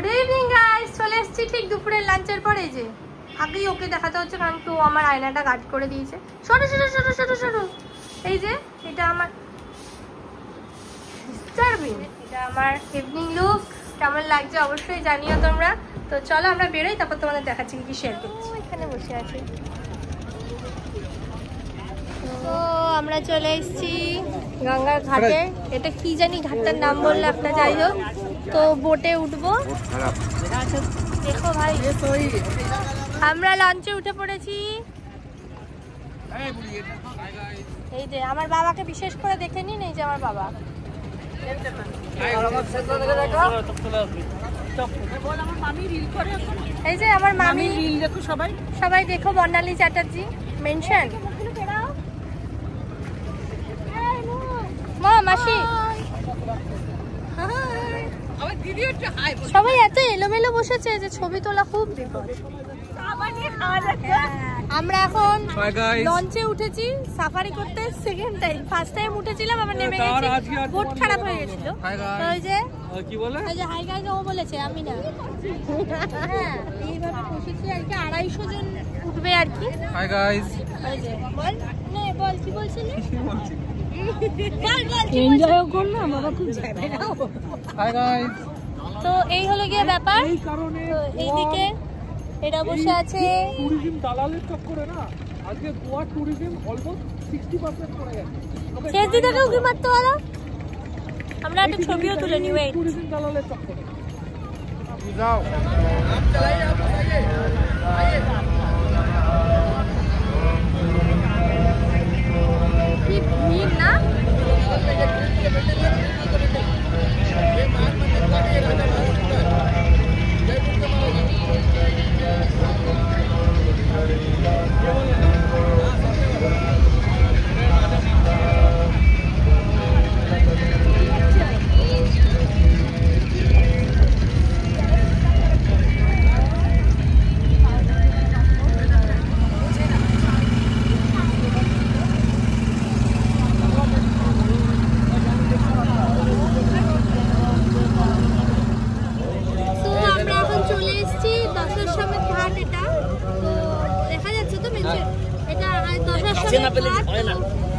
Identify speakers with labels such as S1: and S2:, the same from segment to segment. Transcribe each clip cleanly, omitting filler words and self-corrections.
S1: Good evening guys, চলে এসেছি ঠিক দুপুরের লাঞ্চের পরে। যে আগেই ওকে দেখাতে হচ্ছে কারণ তো আমার আয়নাটা গার্ড করে দিয়েছে। সরো সরো সরো সরো সরো। এই যে এটা আমার এটা আমার ইভিনিং লুক। কেমন লাগছে অবশ্যই জানিও তোমরা। তো চলো আমরা বেরোই, তারপর তোমাদের দেখাচ্ছি কি শেয়ার করছি। এখানে বসে আছি। তো আমরা চলে এসেছি গঙ্গার ঘাটে। এটা কি জানি ঘাটটার নাম বললে আপনার, যাই হোক। তো বোটে উঠবো। দেখো ভাই, আমরা লঞ্চে উঠে পড়েছি। এই যে আমার বাবাকে বিশেষ করে দেখে নিন, এই যে আমার বাবা। এই যে আমার মামি, সবাই দেখো, বর্ণালী চ্যাটার্জি মেনশন। মা মাসি সবাই এত এলোমেলো বসেছে যে ছবি তোলা খুব বিপদ। আমরা এখন লঞ্চে উঠেছি সাফারি করতে। সেকেন্ড টাইম, ফার্স্ট টাইম উঠেছিলাম আবার নেমে গেছি, বোট খারাপ হয়ে গেছিল। তো ওই যে কি বলে, ওই যে হাই গাইস ও বলেছে, আমি না। হ্যাঁ, এইভাবে বসেছি আর কি। 250 জন উঠবে আর কি। হাই গাইস, ওই যে বল নে, বল কি বলছিলি? এনজয় কর না, বাবা খুব যাবে না। Hi guys. তো এই হলো গিয়ে ব্যাপার। তো এইদিকে এটা বসে আছে টুরিজম দালালের চক্করে না, আজকে গোয়া টুরিজম অলমোস্ট 60% পড়ে গেছে। সেজি থেকে উকি মারতে পারো। আমরা একটা ছবিও তুলে নিব এই টুরিজম দালালের চক্করে। যাও আপ চালাই, আপ আইয়ে কি ভিড় না।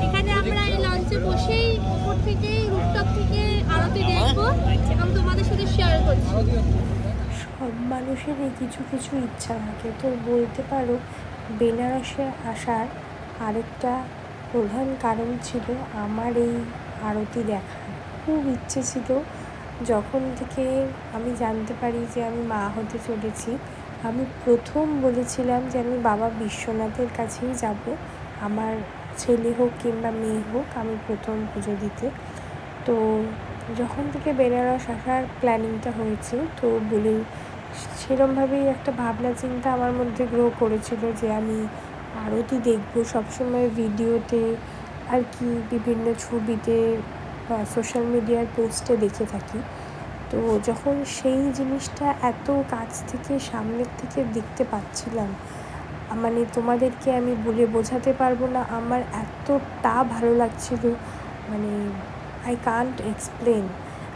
S1: এখানে আমরা এই লঞ্চে বসেই উপর থেকে রুফটপ থেকে আরতি দেখবো এবং তোমাদের সাথে শেয়ার করছি। সব মানুষেরই কিছু কিছু ইচ্ছা থাকে। তো বলতে পারো বেনারসে আসার আরেকটা প্রধান কারণ ছিল আমার এই আরতি দেখার খুব ইচ্ছে ছিল। যখন থেকে আমি জানতে পারি যে আমি মা হতে চলেছি, আমি প্রথম বলেছিলাম যে আমি বাবা বিশ্বনাথের কাছেই যাব। আমার ছেলে হোক কিংবা মেয়ে হোক, আমি প্রথম পুজো দিতে। তো যখন থেকে বেনারস আসার প্ল্যানিংটা হয়েছে, তো বলে সেরমভাবেই একটা ভাবনা চিন্তা আমার মধ্যে গ্রো করেছিল যে আমি আরতি দেখব। সবসময় ভিডিওতে আর কি, বিভিন্ন ছবিতে বা সোশ্যাল মিডিয়ার পোস্টে দেখে থাকি। তো যখন সেই জিনিসটা এত কাছ থেকে সামনের থেকে দেখতে পাচ্ছিলাম, মানে তোমাদেরকে আমি বলে বোঝাতে পারবো না আমার এতটা ভালো লাগছিল। মানে আই কান্ট এক্সপ্লেন,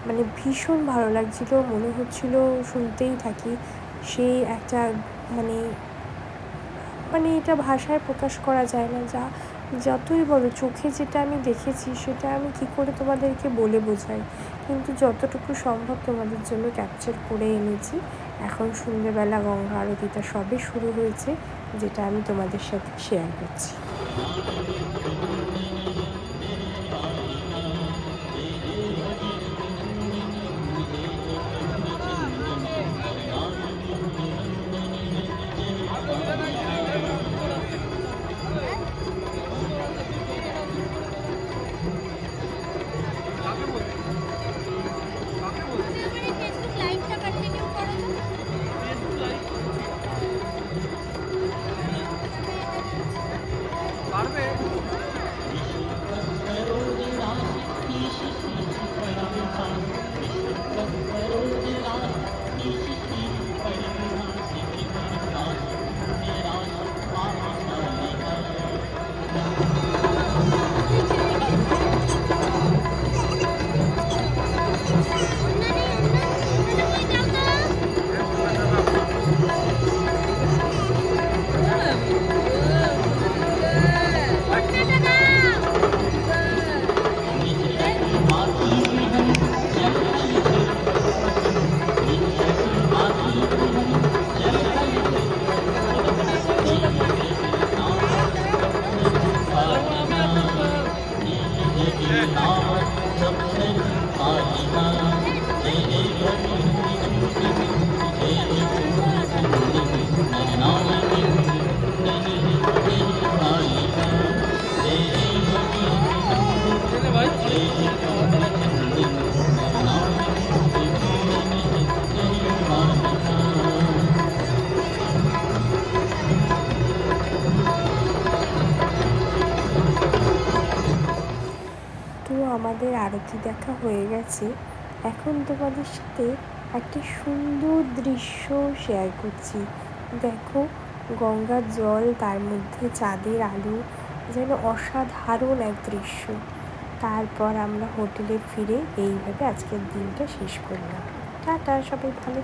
S1: মানে ভীষণ ভালো লাগছিল। মনে হচ্ছিল শুনতেই থাকি। সেই একটা মানে মানে এটা ভাষায় প্রকাশ করা যায় না। যতই বলো, চোখে যেটা আমি দেখেছি সেটা আমি কি করে তোমাদেরকে বলে বোঝাই, কিন্তু যতটুকু সম্ভব তোমাদের জন্য ক্যাপচার করে এনেছি। এখন সন্ধ্যেবেলা গঙ্গা আরতিটা সবে শুরু হয়েছে, যেটা আমি তোমাদের সাথে শেয়ার করছি। দেখা হয়ে গেছে। এখন তোমাদের সাথে একটা সুন্দর দৃশ্য শেয়ার করছি। দেখো, গঙ্গার জল, তার মধ্যে চাঁদের আলো, যেন অসাধারণ এক দৃশ্য। তারপর আমরা হোটেলে ফিরে এইভাবে আজকের দিনটা শেষ করলাম। টাটা, সবাই ভালো